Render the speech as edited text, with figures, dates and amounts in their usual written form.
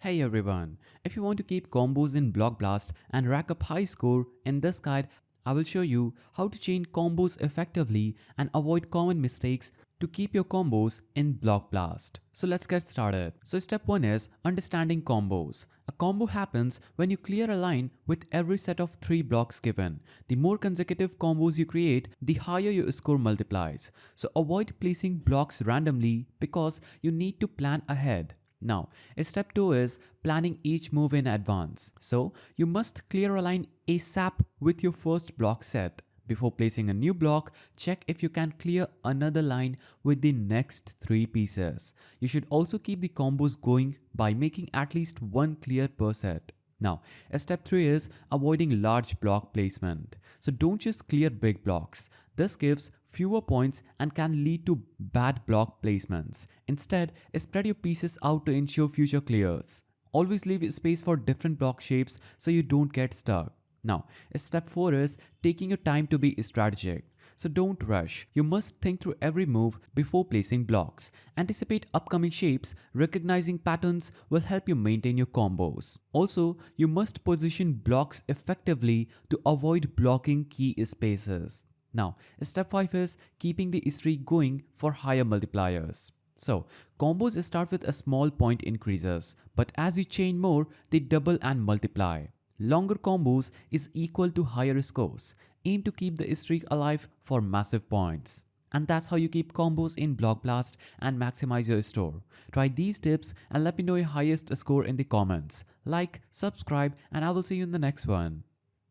Hey everyone, if you want to keep combos in Block Blast and rack up high score, in this guide, I will show you how to chain combos effectively and avoid common mistakes to keep your combos in Block Blast. So let's get started. So step 1 is understanding combos. A combo happens when you clear a line with every set of 3 blocks given. The more consecutive combos you create, the higher your score multiplies. So avoid placing blocks randomly because you need to plan ahead. Now, step 2 is planning each move in advance. So, you must clear a line ASAP with your first block set. Before placing a new block, check if you can clear another line with the next 3 pieces. You should also keep the combos going by making at least one clear per set. Now, step 3 is avoiding large block placement. So don't just clear big blocks. This gives fewer points and can lead to bad block placements. Instead, spread your pieces out to ensure future clears. Always leave space for different block shapes so you don't get stuck. Now, step 4 is taking your time to be strategic. So don't rush. You must think through every move before placing blocks. Anticipate upcoming shapes. Recognizing patterns will help you maintain your combos. Also, you must position blocks effectively to avoid blocking key spaces. Now, step 5 is keeping the streak going for higher multipliers. So, combos start with a small point increases, but as you chain more, they double and multiply. Longer combos is equal to higher scores. Aim to keep the streak alive for massive points. And that's how you keep combos in Block Blast and maximize your store. Try these tips and let me know your highest score in the comments. Like, subscribe, and I will see you in the next one.